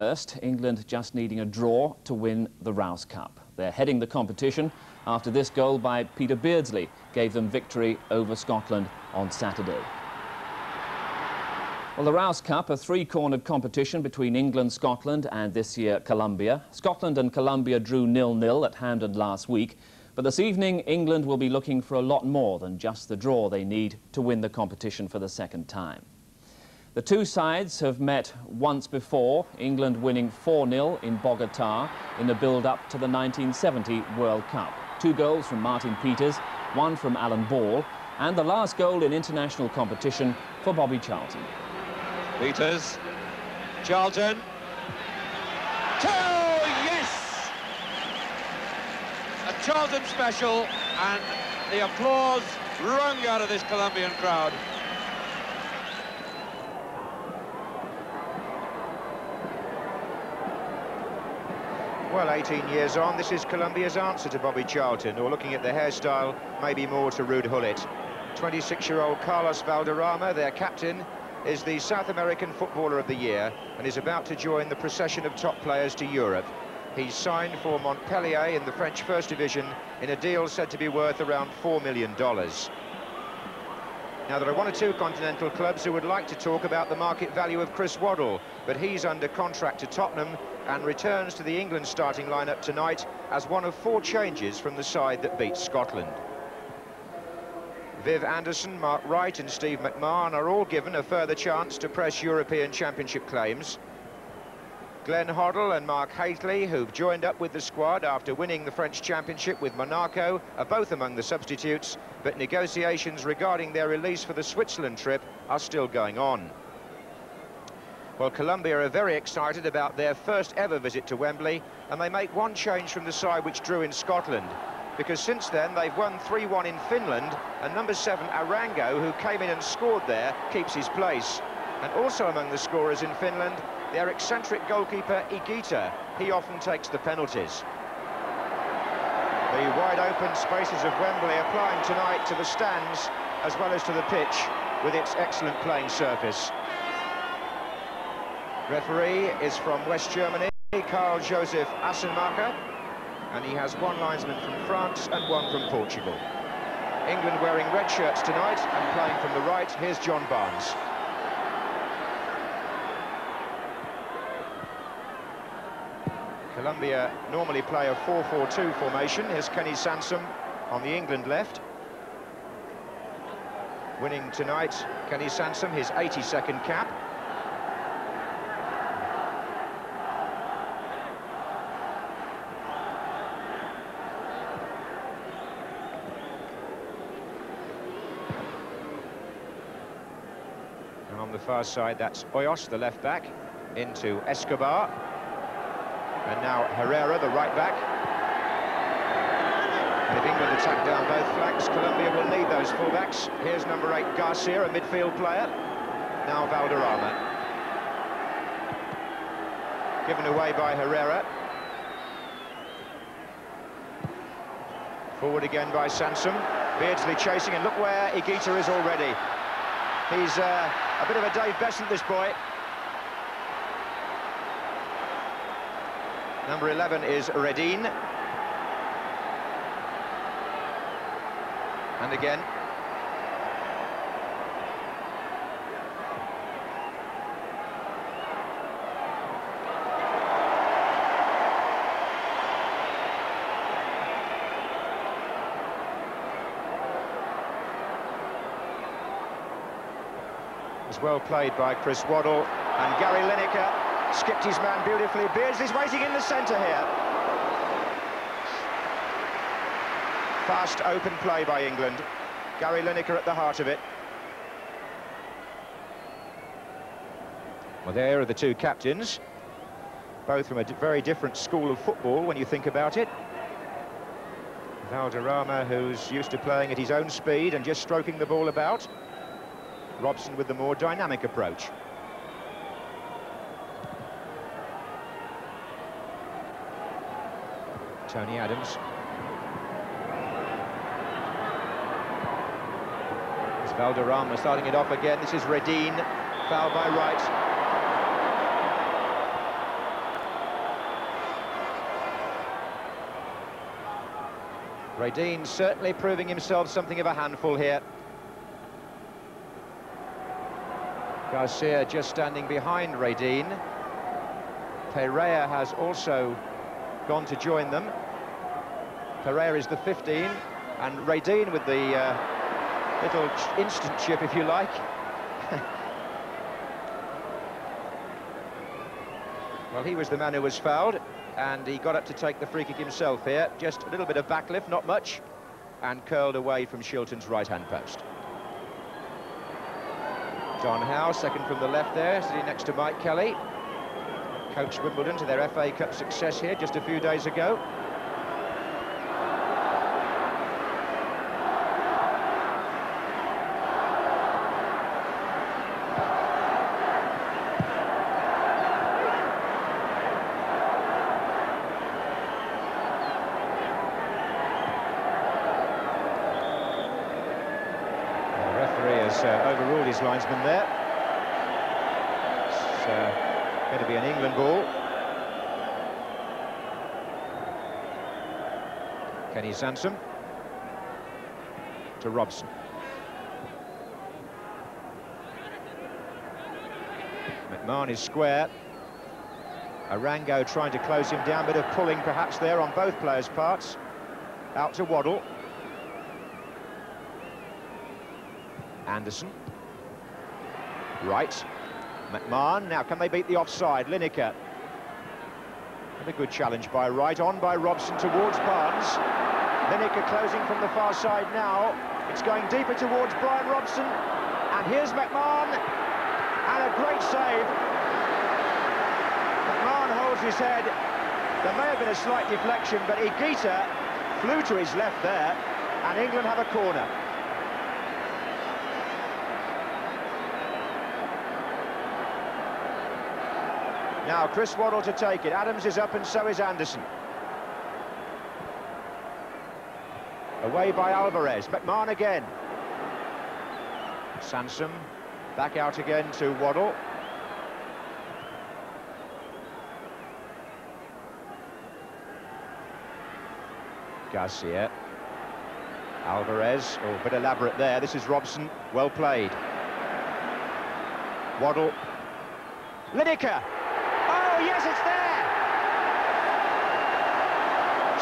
First, England just needing a draw to win the Rous Cup. They're heading the competition after this goal by Peter Beardsley gave them victory over Scotland on Saturday. Well, the Rous Cup, a three-cornered competition between England, Scotland and this year Colombia. Scotland and Colombia drew 0-0 at Hampden last week, but this evening England will be looking for a lot more than just the draw they need to win the competition for the second time. The two sides have met once before, England winning 4-0 in Bogota in the build-up to the 1970 World Cup. 2 goals from Martin Peters, 1 from Alan Ball, and the last goal in international competition for Bobby Charlton. Peters, Charlton. Oh, yes! A Charlton special, and the applause rung out of this Colombian crowd. Well, 18 years on, this is Colombia's answer to Bobby Charlton, or looking at the hairstyle, maybe more to Ruud Gullit. 26-year-old Carlos Valderrama, their captain, is the South American Footballer of the Year and is about to join the procession of top players to Europe. He's signed for Montpellier in the French First Division in a deal said to be worth around $4 million. Now, there are 1 or 2 continental clubs who would like to talk about the market value of Chris Hoddle, but he's under contract to Tottenham and returns to the England starting lineup tonight as one of 4 changes from the side that beat Scotland. Viv Anderson, Mark Wright and Steve McMahon are all given a further chance to press European Championship claims. Glenn Hoddle and Mark Hateley, who've joined up with the squad after winning the French Championship with Monaco, are both among the substitutes, but negotiations regarding their release for the Switzerland trip are still going on. Well, Colombia are very excited about their first ever visit to Wembley, and they make 1 change from the side which drew in Scotland, because since then they've won 3-1 in Finland, and number 7 Arango, who came in and scored there, keeps his place. And also among the scorers in Finland, their eccentric goalkeeper Higuita. He often takes the penalties. The wide open spaces of Wembley applying tonight to the stands as well as to the pitch with its excellent playing surface. Referee is from West Germany, Karl-Josef Assenmacher, and he has 1 linesman from France and 1 from Portugal. England wearing red shirts tonight and playing from the right. Here's John Barnes. Colombia normally play a 4-4-2 formation. Here's Kenny Sansom on the England left. Winning tonight, Kenny Sansom, his 82nd cap. And on the far side, that's Hoyos, the left back, into Escobar. And now Herrera, the right back. And if England attack down both flanks, Colombia will need those fullbacks. Here's number 8 Garcia, a midfield player. Now Valderrama. Given away by Herrera. Forward again by Sansom. Beardsley chasing, and look where Higuita is already. He's a bit of a Dave Besant, this boy. Number 11 is Redin. And again. As well played by Chris Hoddle, and Gary Lineker skipped his man beautifully. Beardsley's waiting in the centre here. Fast, open play by England. Gary Lineker at the heart of it. Well, there are the 2 captains, both from a very different school of football when you think about it. Valderrama, who's used to playing at his own speed and just stroking the ball about. Robson with the more dynamic approach. Tony Adams. It's Valderrama starting it off again. This is Redin, foul by Wright. Radin certainly proving himself something of a handful here. Garcia just standing behind Radin. Pereira has also gone to join them. Pereira is the 15, and Radin with the little instant chip, if you like. Well, he was the man who was fouled, and he got up to take the free kick himself here. Just a little bit of backlift, not much, and curled away from Shilton's right-hand post. Don Howe, second from the left there, sitting next to Mike Kelly. Coached Wimbledon to their FA Cup success here just a few days ago. The referee has overruled his linesman there. It's going to be an England ball. Kenny Sansom to Robson. McMahon is square. Arango trying to close him down, bit of pulling perhaps there on both players' parts. Out to Waddle. Anderson. Right. McMahon, now can they beat the offside? Lineker. And a good challenge by Wright, on by Robson towards Barnes. Lineker closing from the far side now. It's going deeper towards Brian Robson. And here's McMahon. And a great save. McMahon holds his head. There may have been a slight deflection, but Higuita flew to his left there. And England have a corner. Now Chris Waddle to take it. Adams is up and so is Anderson. Away by Alvarez. McMahon again. Sansom back out again to Waddle. Garcia. Alvarez. Oh, a bit elaborate there. This is Robson. Well played. Waddle. Lineker. Oh, yes, it's there!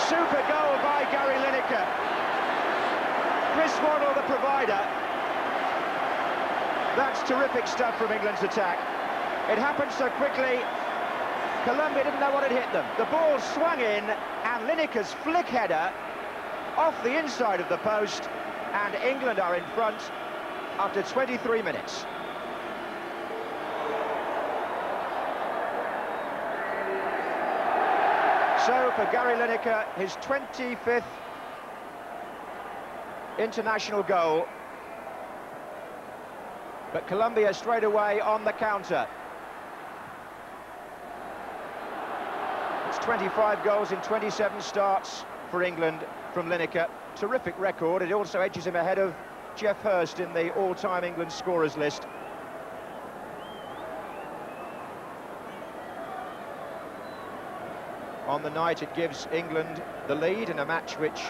Super goal by Gary Lineker. Chris Waddle, the provider. That's terrific stuff from England's attack. It happened so quickly, Colombia didn't know what had hit them. The ball swung in, and Lineker's flick header off the inside of the post, and England are in front after 23 minutes. So for Gary Lineker, his 25th international goal. But Colombia straight away on the counter. It's 25 goals in 27 starts for England from Lineker. Terrific record. It also edges him ahead of Geoff Hurst in the all-time England scorers list. On the night, it gives England the lead in a match which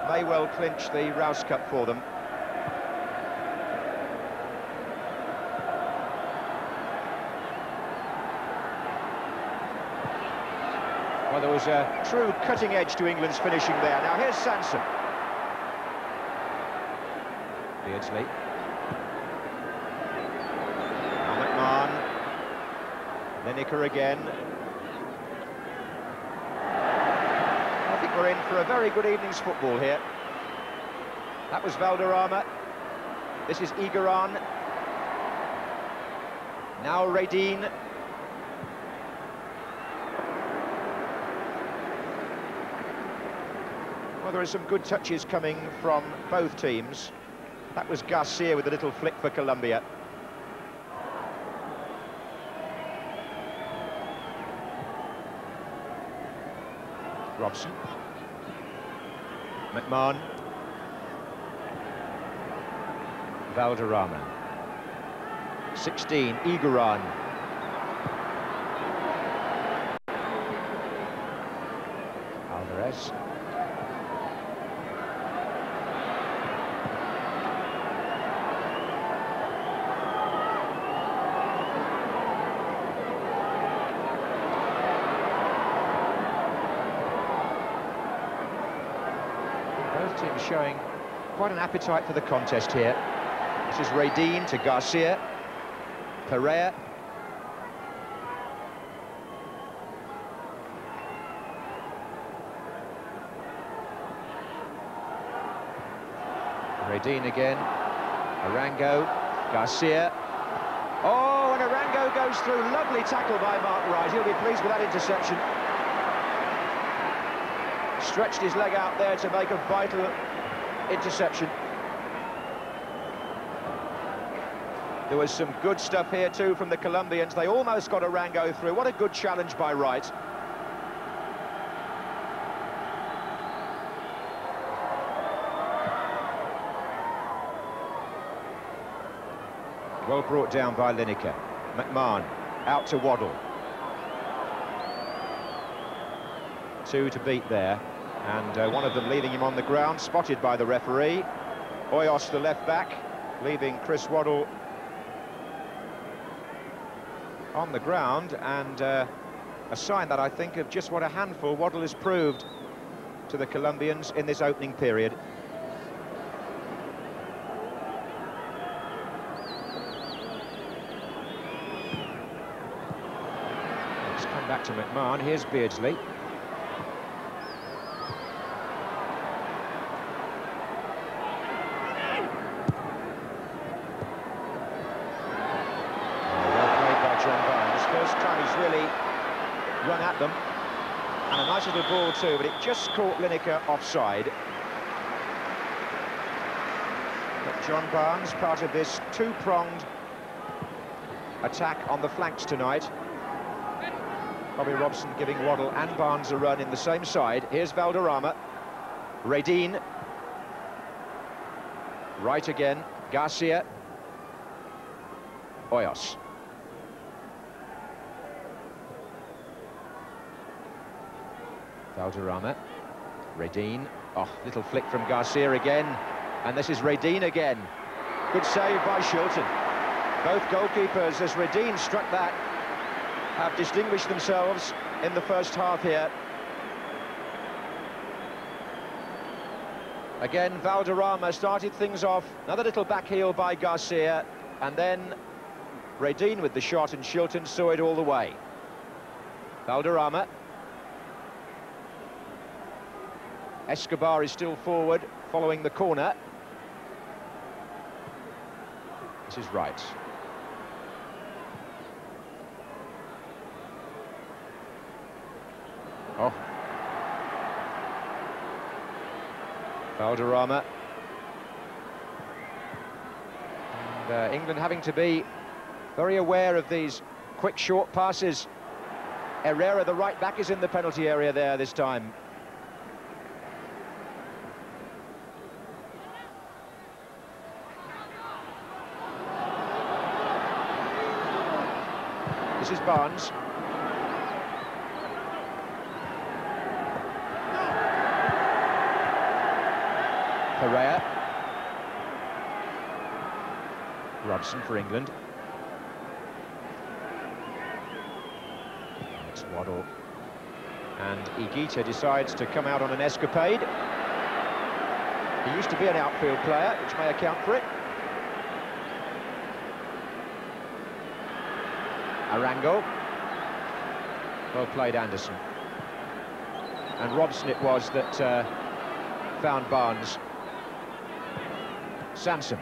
may well clinch the Rous Cup for them. Well, there was a true cutting edge to England's finishing there. Now here's Sansom. Beardsley. Now McMahon. Lineker again. I think we're in for a very good evening's football here. That was Valderrama. This is Iguaran. Now Radin. Well, there are some good touches coming from both teams. That was Garcia with a little flick for Colombia. Robson. McMahon. Valderrama. 16, Iguaran. Alvarez. Both teams showing quite an appetite for the contest here. This is Redine to Garcia. Pereira. Redine again. Arango. Garcia. Oh, and Arango goes through. Lovely tackle by Mark Wright. He'll be pleased with that interception. Stretched his leg out there to make a vital interception. There was some good stuff here too from the Colombians. They almost got Arango through. What a good challenge by Wright. Well brought down by Lineker. McMahon out to Hoddle. 2 to beat there, and one of them leaving him on the ground, spotted by the referee. Hoyos, the left back, leaving Chris Hoddle on the ground, and a sign that I think of just what a handful Hoddle has proved to the Colombians in this opening period. Let's come back to McMahon. Here's Beardsley. Run at them, and a nice little ball too, but it just caught Lineker offside. But John Barnes, part of this two-pronged attack on the flanks tonight. Bobby Robson giving Hoddle and Barnes a run in the same side. Here's Valderrama. Redine. Right again. Garcia. Hoyos. Valderrama, Redine, oh, little flick from Garcia again, and this is Redine again. Good save by Shilton. Both goalkeepers, as Redine struck that, have distinguished themselves in the first half here. Again, Valderrama started things off, another little back heel by Garcia, and then Redine with the shot, and Shilton saw it all the way. Valderrama. Escobar is still forward, following the corner. This is Wright. Oh. Valderrama. And England having to be very aware of these quick, short passes. Herrera, the right back, is in the penalty area there this time. This is Barnes. Pereira. Robson for England. It's Hoddle. And Higuita decides to come out on an escapade. He used to be an outfield player, which may account for it. Arango. Well played, Anderson. And Robson it was that found Barnes. Sansom.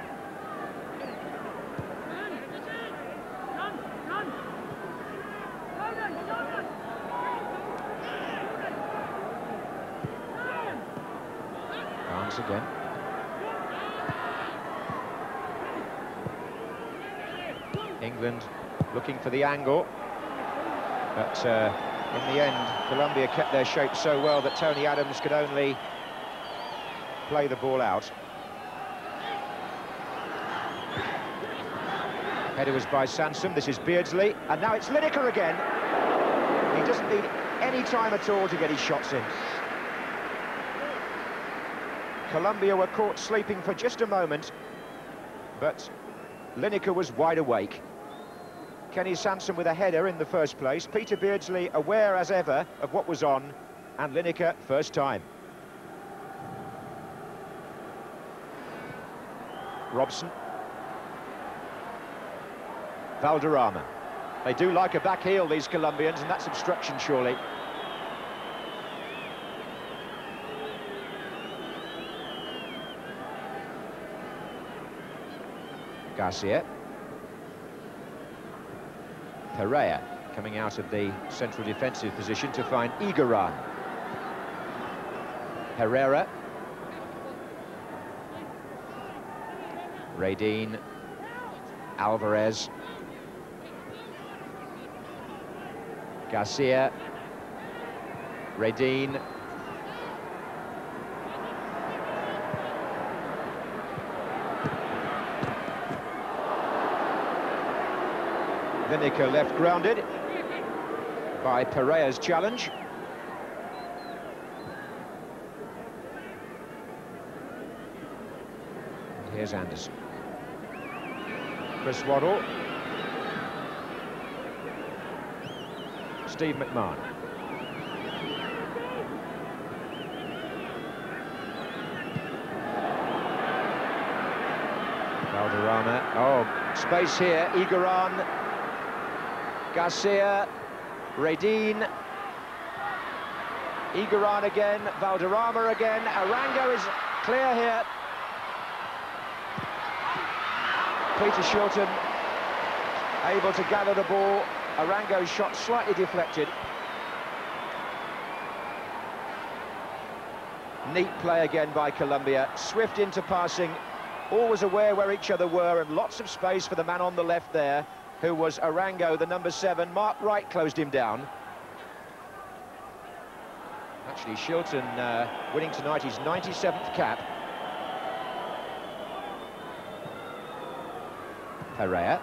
Barnes again. England looking for the angle, but in the end Colombia kept their shape so well that Tony Adams could only play the ball out. Header was by Sansom. This is Beardsley, and now it's Lineker again. He doesn't need any time at all to get his shots in. Colombia were caught sleeping for just a moment, but Lineker was wide awake. Kenny Sansom with a header in the first place. Peter Beardsley aware as ever of what was on, and Lineker first time. Robson. Valderrama. They do like a back heel, these Colombians, and that's obstruction, surely. Garcia. Pereira coming out of the central defensive position to find Iguaran. Herrera. Radin. Alvarez. Garcia. Radin. Lineker left grounded by Pereira's challenge. And here's Anderson. Chris Waddle. Steve McMahon. Valderrama. Oh, space here. Iguaran. Garcia. Radin. Iguaran again. Valderrama again. Arango is clear here. Peter Shilton able to gather the ball. Arango's shot slightly deflected. Neat play again by Colombia. Swift into passing, always aware where each other were, and lots of space for the man on the left there, who was Arango, the number 7. Mark Wright closed him down. Actually, Shilton winning tonight his 97th cap. Pereira.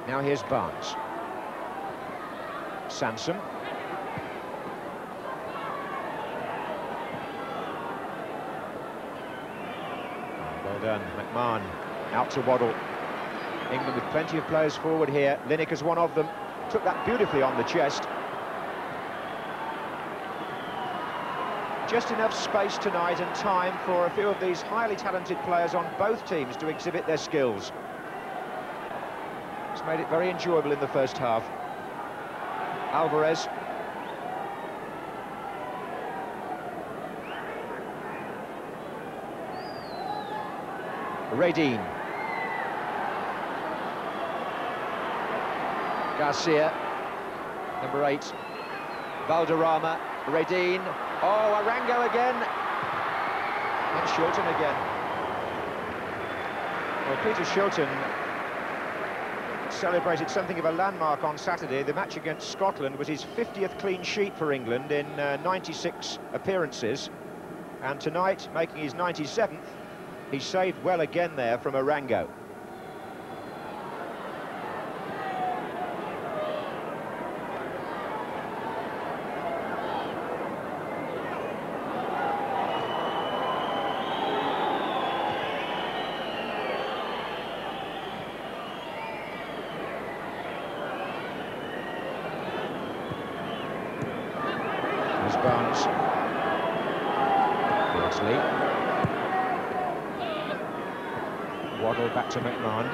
Now here's Barnes. Sansom. Well done, McMahon. Out to Waddle. England with plenty of players forward here. Lineker's one of them. Took that beautifully on the chest. Just enough space tonight and time for a few of these highly talented players on both teams to exhibit their skills. It's made it very enjoyable in the first half. Alvarez. Radin. Garcia. Number 8. Valderrama. Radin. Oh, Arango again. And Shilton again. Well, Peter Shilton celebrated something of a landmark on Saturday. The match against Scotland was his 50th clean sheet for England in 96 appearances. And tonight, making his 97th, he saved well again there from Arango. Barnes. Hateley. Waddle back to McMahon.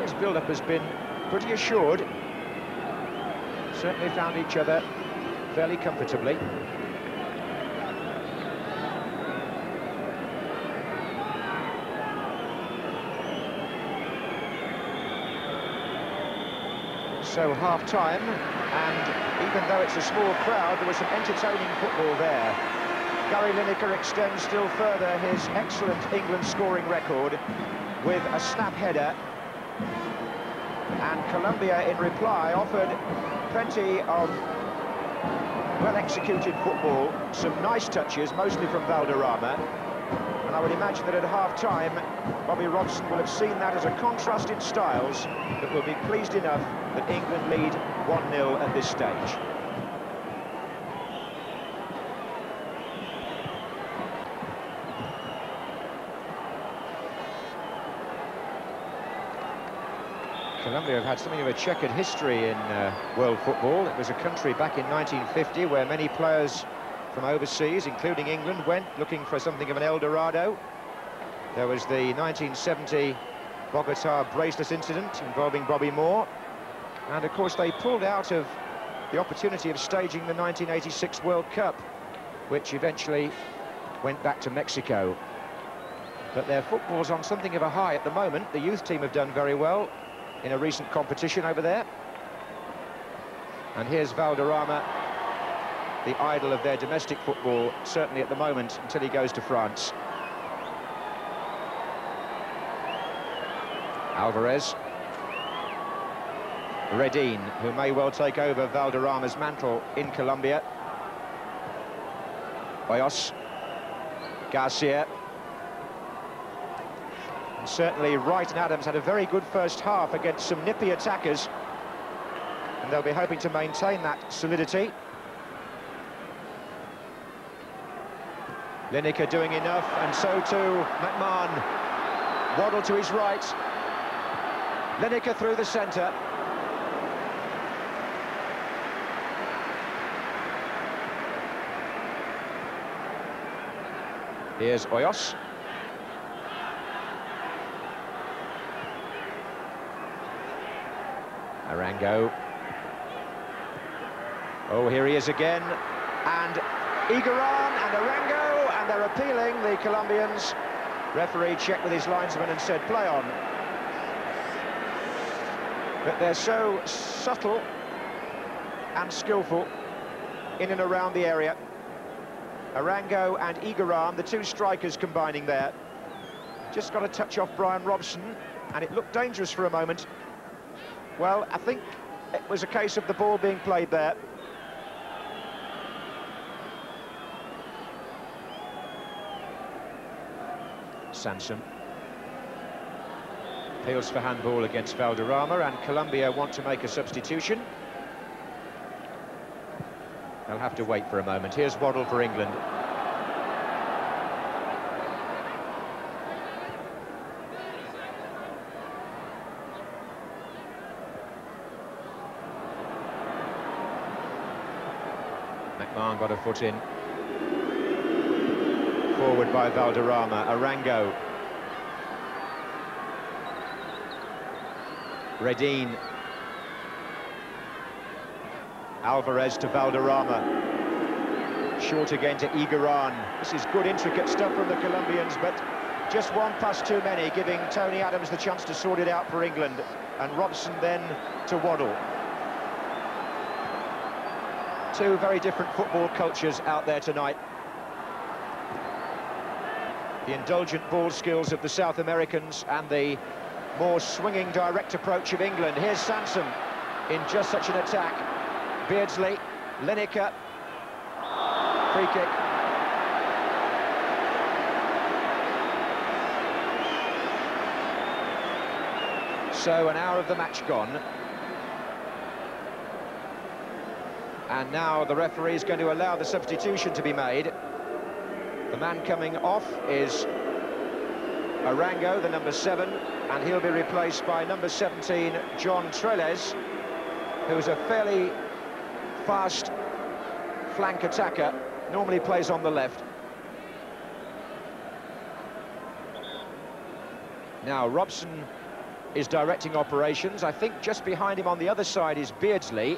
His build-up has been pretty assured. Certainly found each other fairly comfortably. So half-time, and even though it's a small crowd, there was some entertaining football there. Gary Lineker extends still further his excellent England scoring record with a snap header. And Colombia, in reply, offered plenty of well-executed football, some nice touches, mostly from Valderrama. And I would imagine that at half-time, Bobby Robson will have seen that as a contrast in styles that will be pleased enough that England lead 1-0 at this stage. Colombia have had something of a checkered history in world football. It was a country back in 1950 where many players from overseas, including England, went looking for something of an El Dorado. There was the 1970 Bogota bracelets incident involving Bobby Moore. And, of course, they pulled out of the opportunity of staging the 1986 World Cup, which eventually went back to Mexico. But their football's on something of a high at the moment. The youth team have done very well in a recent competition over there. And here's Valderrama, the idol of their domestic football, certainly at the moment, until he goes to France. Alvarez. Redin, who may well take over Valderrama's mantle in Colombia. Hoyos. Garcia. And certainly Wright and Adams had a very good first half against some nippy attackers. And they'll be hoping to maintain that solidity. Lineker doing enough, and so too McMahon. Waddle to his right. Lineker through the centre. Here's Hoyos. Arango. Oh, here he is again. And Iguaran and Arango, and they're appealing, the Colombians. Referee checked with his linesman and said, play on. But they're so subtle and skillful in and around the area. Arango and Iguaran, the two strikers combining there. Just got a touch off Brian Robson, and it looked dangerous for a moment. Well, I think it was a case of the ball being played there. Sanson. Appeals for handball against Valderrama, and Colombia want to make a substitution. They'll have to wait for a moment. Here's Waddle for England. McMahon got a foot in. Forward by Valderrama. Arango. Redin. Alvarez to Valderrama. Short again to Iguaran. This is good, intricate stuff from the Colombians, but just one pass too many, giving Tony Adams the chance to sort it out for England. And Robson then to Waddle. Two very different football cultures out there tonight. The indulgent ball skills of the South Americans and the more swinging direct approach of England. Here's Sanson in just such an attack. Beardsley, Lineker, free kick. So an hour of the match gone. And now the referee is going to allow the substitution to be made. The man coming off is Arango, the number 7, and he'll be replaced by number 17, John Trellez, who's a fairly fast flank attacker, normally plays on the left. Now Robson is directing operations. I think just behind him on the other side is Beardsley,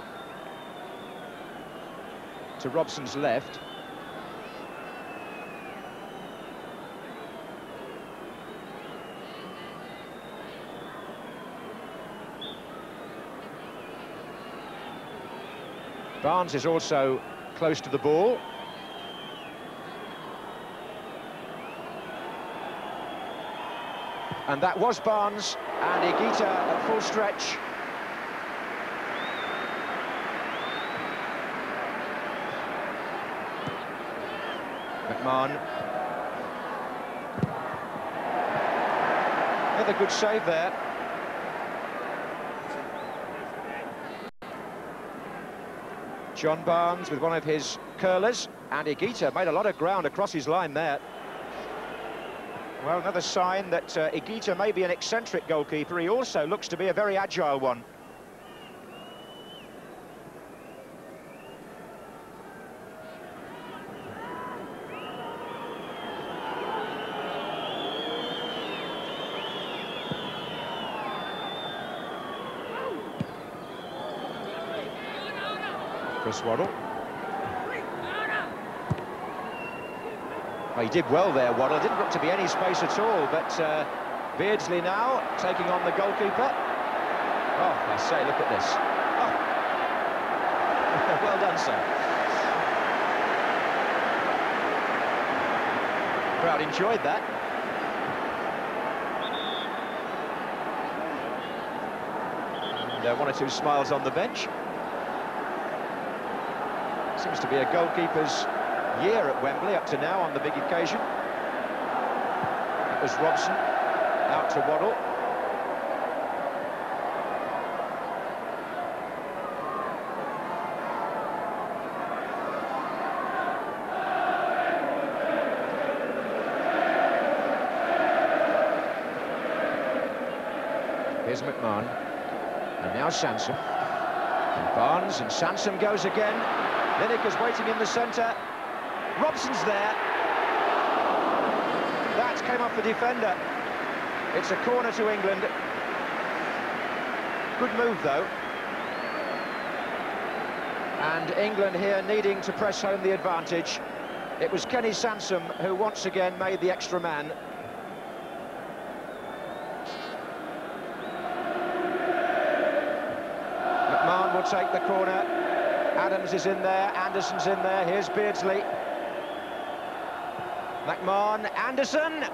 to Robson's left. Barnes is also close to the ball. And that was Barnes, and Higuita at full stretch. McMahon. Another good save there. John Barnes with one of his curlers, and Higuita made a lot of ground across his line there. Well, another sign that Higuita may be an eccentric goalkeeper. He also looks to be a very agile one. Chris Waddle. Well, he did well there, Waddle. Didn't look to be any space at all, but Beardsley now taking on the goalkeeper. Oh, I say, look at this. Oh. Well done, sir. Crowd enjoyed that. And one or two smiles on the bench. Seems to be a goalkeeper's year at Wembley up to now on the big occasion. It was Robson out to Waddle. Here's McMahon, and now Sansom. And Barnes, and Sansom goes again. Lineker's waiting in the centre. Robson's there. That came off the defender. It's a corner to England. Good move, though. And England here needing to press home the advantage. It was Kenny Sansom who once again made the extra man. McMahon will take the corner. Adams is in there, Anderson's in there, here's Beardsley. McMahon, Anderson.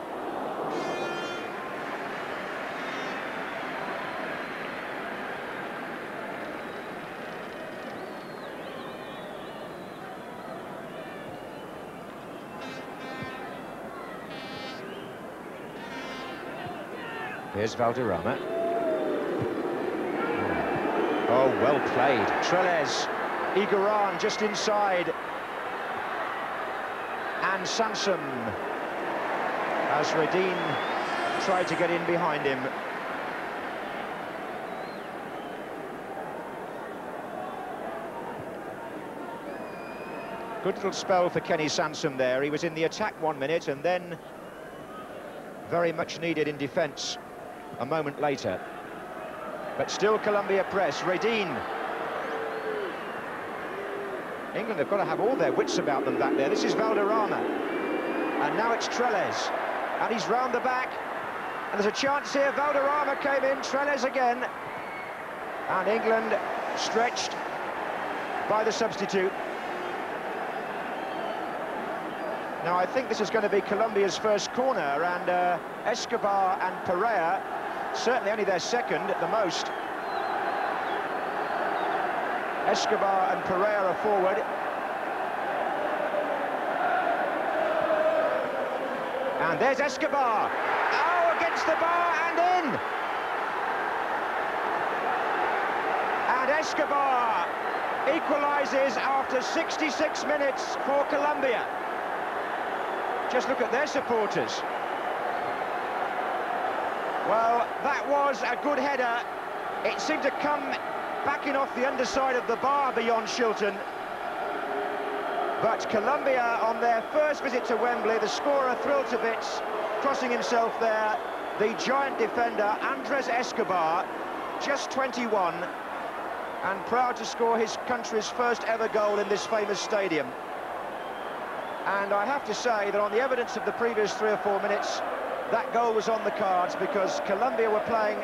Here's Valderrama. Oh, well played. Trellez. Iguaran just inside, and Sansom, as Redin tried to get in behind him. Good little spell for Kenny Sansom there. He was in the attack 1 minute and then very much needed in defence a moment later. But still Colombia press. Redin. England have got to have all their wits about them back there. This is Valderrama. And now it's Trellez. And he's round the back. And there's a chance here. Valderrama came in. Trellez again. And England stretched by the substitute. Now, I think this is going to be Colombia's first corner. And Escobar and Pereira, certainly only their second at the most. Escobar and Pereira forward. And there's Escobar. Oh, against the bar and in. And Escobar equalises after 66 minutes for Colombia. Just look at their supporters. Well, that was a good header. It seemed to come backing off the underside of the bar beyond Shilton. But Colombia, on their first visit to Wembley, the scorer thrilled to bits, crossing himself there, the giant defender, Andres Escobar, just 21, and proud to score his country's first ever goal in this famous stadium. And I have to say that on the evidence of the previous 3 or 4 minutes, that goal was on the cards, because Colombia were playing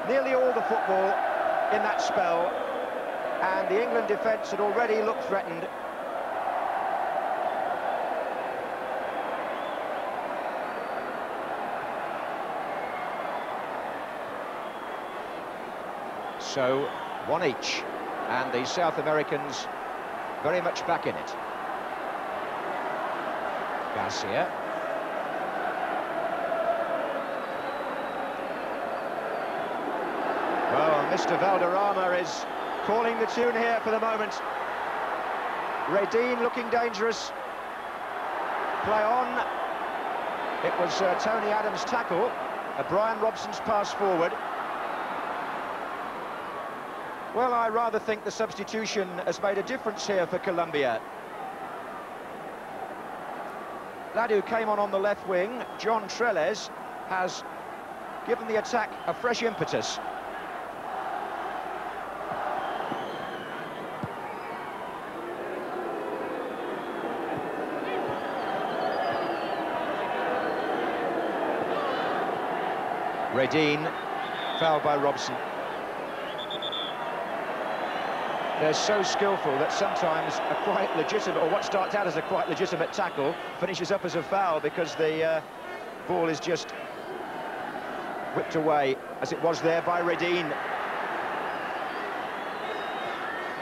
nearly all the football in that spell, and the England defence had already looked threatened. So, 1 each, and the South Americans very much back in it. Garcia. Well, Mr. Valderrama is calling the tune here for the moment. Redin looking dangerous. Play on. It was Tony Adams' tackle. Brian Robson's pass forward. Well, I rather think the substitution has made a difference here for Colombia. Lad who came on the left wing, John Trellez, has given the attack a fresh impetus. Redine, fouled by Robson. They're so skillful that sometimes a quite legitimate, or what starts out as a quite legitimate tackle, finishes up as a foul because the ball is just whipped away, as it was there by Redine.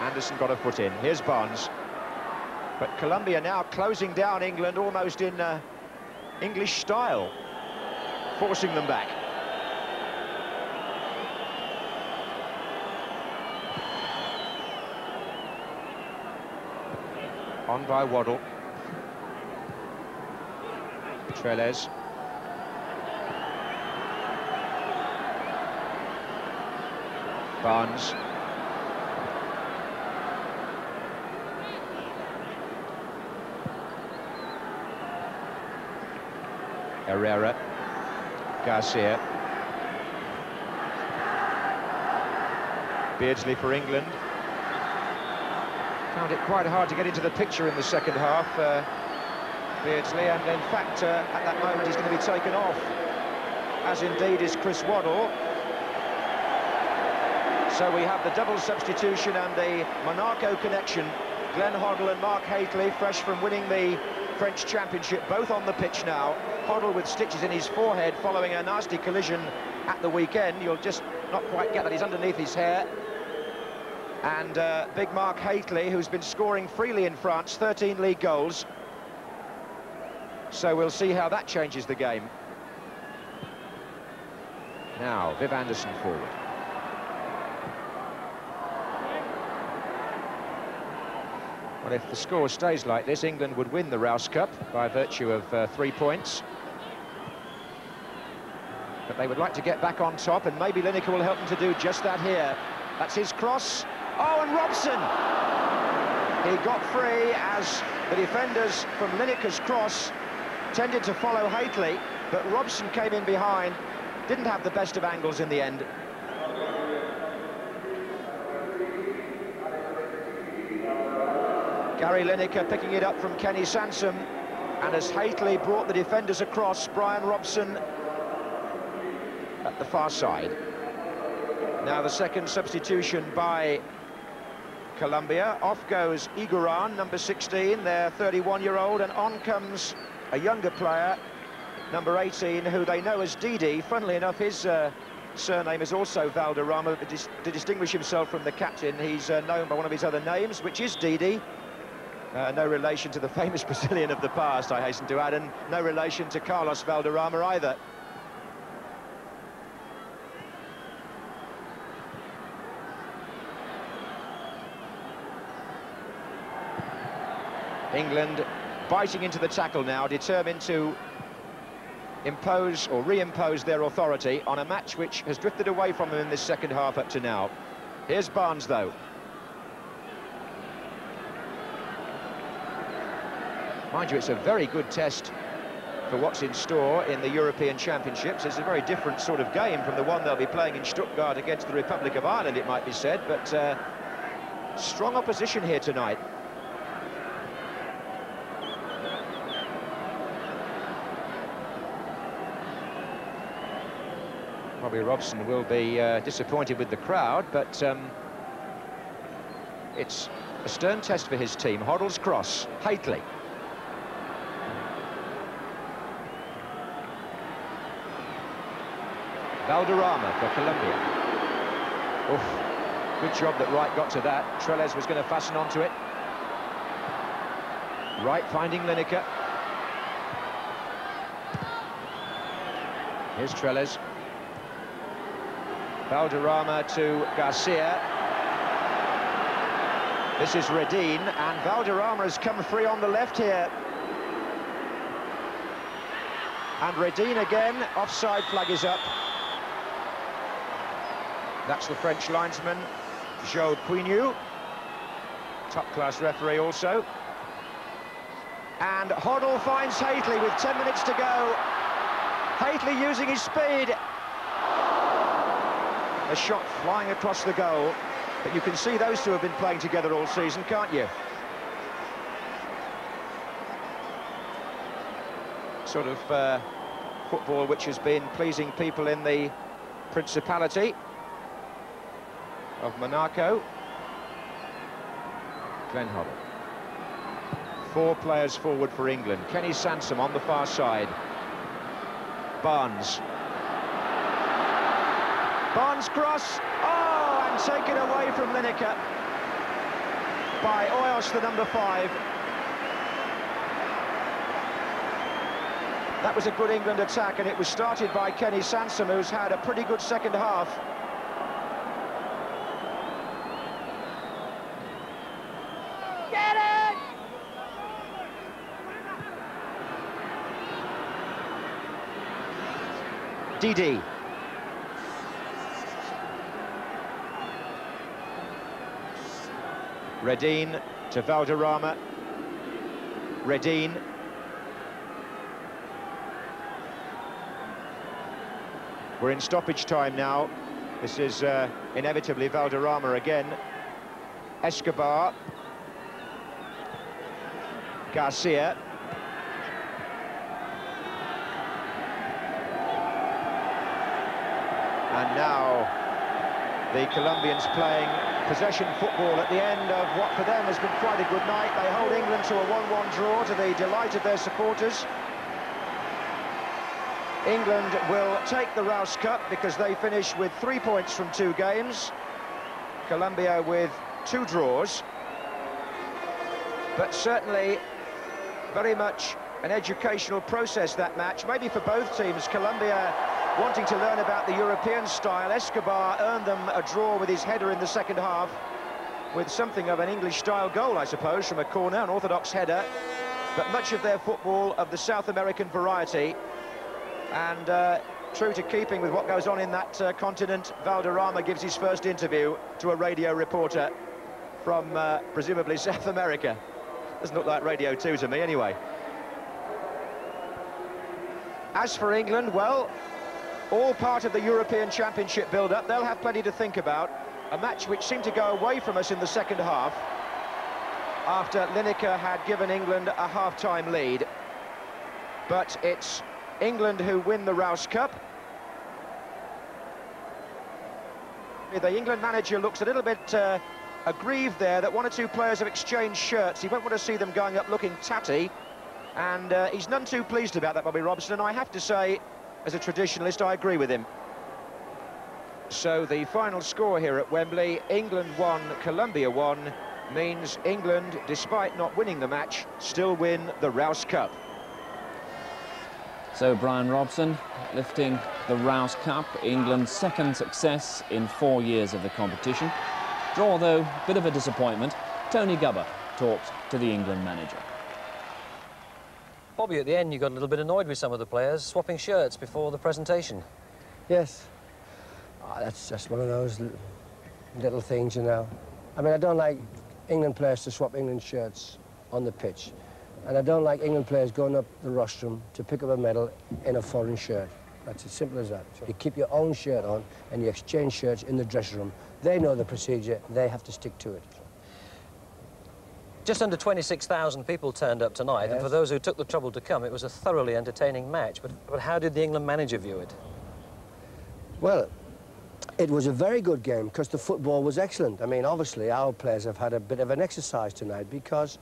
Anderson got a foot in. Here's Barnes. But Colombia now closing down England almost in English style, forcing them back. On by Hoddle. Trellez. Barnes. Herrera. Garcia. Beardsley for England. Found it quite hard to get into the picture in the second half, Beardsley, and in fact, at that moment he's going to be taken off, as indeed is Chris Hoddle. So we have the double substitution and the Monaco connection. Glenn Hoddle and Mark Hateley, fresh from winning the French Championship, both on the pitch now. Hoddle with stitches in his forehead following a nasty collision at the weekend. You'll just not quite get that, he's underneath his hair. And big Mark Hateley, who's been scoring freely in France, 13 league goals. So we'll see how that changes the game. Now, Viv Anderson forward. Well, if the score stays like this, England would win the Rous Cup by virtue of 3 points. But they would like to get back on top, and maybe Lineker will help them to do just that here. That's his cross. Oh, and Robson! He got free as the defenders from Lineker's cross tended to follow Hateley, but Robson came in behind, didn't have the best of angles in the end. Gary Lineker picking it up from Kenny Sansom, and as Hateley brought the defenders across, Brian Robson at the far side. Now the second substitution by Colombia. Off goes Iguaran, number 16, their 31-year-old, and on comes a younger player, number 18, who they know as Didi. Funnily enough, his surname is also Valderrama, but to distinguish himself from the captain, he's known by one of his other names, which is Didi. No relation to the famous Brazilian of the past, I hasten to add, and no relation to Carlos Valderrama either. England biting into the tackle now, determined to impose or reimpose their authority on a match which has drifted away from them in this second half up to now. Here's Barnes, though. Mind you, it's a very good test for what's in store in the European Championships. It's a very different sort of game from the one they'll be playing in Stuttgart against the Republic of Ireland, it might be said, but strong opposition here tonight. Robbie Robson will be disappointed with the crowd, but it's a stern test for his team. Hoddle's cross, Hateley. Valderrama for Colombia. Oof, good job that Wright got to that. Trellez was going to fasten onto it. Wright finding Lineker. Here's Trellez. Valderrama to Garcia. This is Redine, and Valderrama has come free on the left here. And Redine again, offside flag is up. That's the French linesman, Joe Quignou, top-class referee also. And Hoddle finds Hateley with 10 minutes to go. Hateley using his speed. A shot flying across the goal, but you can see those two have been playing together all season, can't you? Sort of football which has been pleasing people in the Principality of Monaco. Glenn Hoddle. 4 players forward for England. Kenny Sansom on the far side. Barnes. Barnes cross. Oh, and taken away from Lineker by Oyos, the number 5. That was a good England attack, and it was started by Kenny Sansom, who's had a pretty good second half. Get it! Didi. Redine to Valderrama. Redine. We're in stoppage time now. This is inevitably Valderrama again. Escobar. Garcia. And now the Colombians playing possession football at the end of what for them has been quite a good night. They hold England to a 1-1 draw to the delight of their supporters. England will take the Rous Cup because they finish with 3 points from 2 games. Colombia with 2 draws. But certainly very much an educational process, that match, maybe for both teams. Colombia wanting to learn about the European style. Escobar earned them a draw with his header in the second half, with something of an English-style goal, I suppose, from a corner, an orthodox header. But much of their football of the South American variety. And true to keeping with what goes on in that continent, Valderrama gives his first interview to a radio reporter from presumably South America. Doesn't look like Radio 2 to me, anyway. As for England, well, all part of the European Championship build-up. They'll have plenty to think about. A match which seemed to go away from us in the second half after Lineker had given England a half-time lead. But it's England who win the Rous Cup. The England manager looks a little bit aggrieved there that 1 or 2 players have exchanged shirts. He won't want to see them going up looking tatty, and he's none too pleased about that, Bobby Robson, and I have to say, as a traditionalist, I agree with him. So the final score here at Wembley, England 1, Colombia 1, means England, despite not winning the match, still win the Rous Cup. So Brian Robson lifting the Rous Cup, England's second success in 4 years of the competition. Draw, though, a bit of a disappointment. Tony Gubber talked to the England manager. Bobby, at the end you got a little bit annoyed with some of the players swapping shirts before the presentation. Yes. Oh, that's just one of those little things, you know. I mean, I don't like England players to swap England shirts on the pitch. And I don't like England players going up the rostrum to pick up a medal in a foreign shirt. That's as simple as that. You keep your own shirt on and you exchange shirts in the dressing room. They know the procedure, they have to stick to it. Just under 26,000 people turned up tonight, yes. And for those who took the trouble to come, it was a thoroughly entertaining match. But how did the England manager view it? Well, it was a very good game because the football was excellent. I mean, obviously, our players have had a bit of an exercise tonight because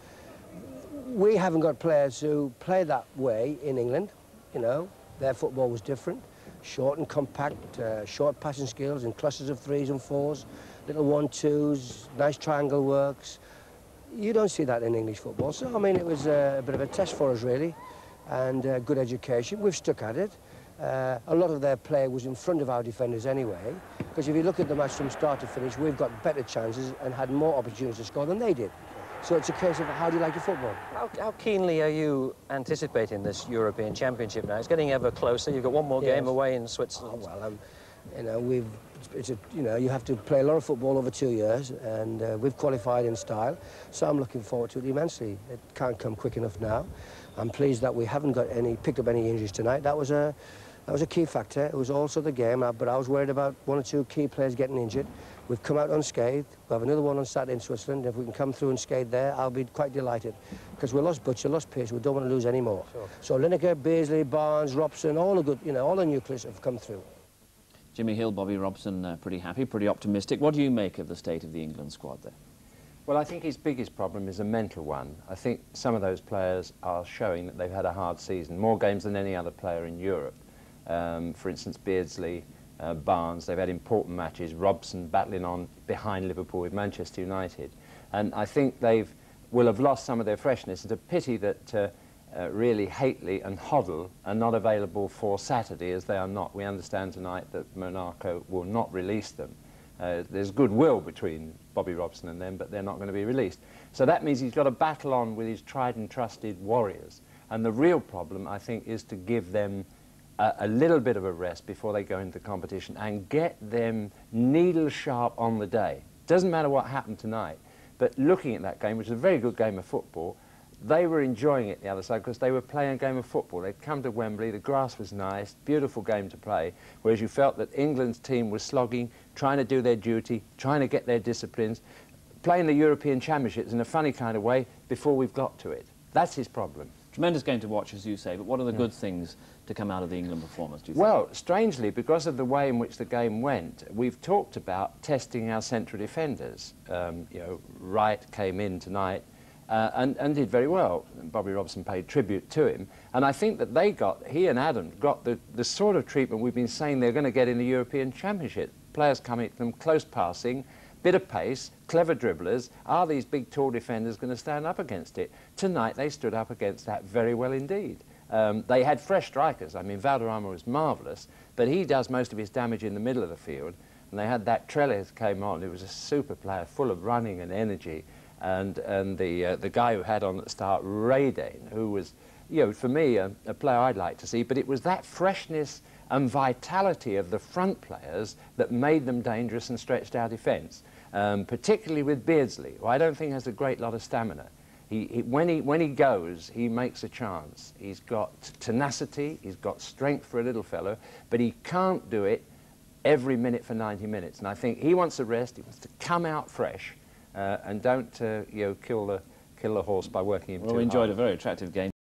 we haven't got players who play that way in England, you know. Their football was different, short and compact, short passing skills in clusters of 3s and 4s, little 1-2s, nice triangle works. You don't see that in English football, so I mean it was a bit of a test for us really, and good education. We've stuck at it. A lot of their play was in front of our defenders anyway, because if you look at the match from start to finish, we've got better chances and had more opportunities to score than they did. So it's a case of how do you like your football? How keenly are you anticipating this European Championship now? It's getting ever closer. You've got one more game away in Switzerland. Oh, well, you know, you know, you have to play a lot of football over 2 years, and we've qualified in style. So I'm looking forward to it immensely. It can't come quick enough now. I'm pleased that we haven't picked up any injuries tonight. That was a key factor. It was also the game, but I was worried about 1 or 2 key players getting injured. We've come out unscathed. We'll have another one on Saturday in Switzerland. If we can come through unscathed there, I'll be quite delighted. Because we lost Butcher, lost Pace, we don't want to lose any more. Sure. So Lineker, Beardsley, Barnes, Robson, all the good, you know, all the nucleus have come through. Jimmy Hill, Bobby Robson, pretty happy, pretty optimistic. What do you make of the state of the England squad there? Well, I think his biggest problem is a mental one. I think some of those players are showing that they've had a hard season, more games than any other player in Europe. For instance, Beardsley, Barnes, they've had important matches. Robson battling on behind Liverpool with Manchester United. And I think will have lost some of their freshness. It's a pity that really Hateley and Hoddle are not available for Saturday, as they are not. We understand tonight that Monaco will not release them. There's goodwill between Bobby Robson and them, but they're not going to be released. So that means he's got to battle on with his tried and trusted warriors. And the real problem, I think, is to give them a little bit of a rest before they go into the competition and get them needle sharp on the day. Doesn't matter what happened tonight, but looking at that game, which is a very good game of football, they were enjoying it the other side because they were playing a game of football. They'd come to Wembley, the grass was nice, beautiful game to play, whereas you felt that England's team was slogging, trying to do their duty, trying to get their disciplines, playing the European Championships in a funny kind of way before we've got to it. That's his problem. Tremendous game to watch, as you say, but what are the good things to come out of the England performance, do you think? Well, strangely, because of the way in which the game went, we've talked about testing our central defenders. You know, Wright came in tonight and did very well. Bobby Robson paid tribute to him. And I think that he and Adam got the sort of treatment we've been saying they're going to get in the European Championship. Players coming at them, close passing, bit of pace, clever dribblers. Are these big, tall defenders going to stand up against it? Tonight, they stood up against that very well indeed. They had fresh strikers. I mean, Valderrama was marvellous, but he does most of his damage in the middle of the field. And they had that Trellez came on, who was a super player, full of running and energy. And the guy who had on at the start, Raydane, who was, you know, for me, a player I'd like to see. But it was that freshness and vitality of the front players that made them dangerous and stretched our defence, particularly with Beardsley, who I don't think has a great lot of stamina. When he goes, he makes a chance. He's got tenacity, he's got strength for a little fellow, but he can't do it every minute for 90 minutes. And I think he wants a rest, he wants to come out fresh, and don't you know, kill the horse by working him too hard. Well, we enjoyed a very attractive game.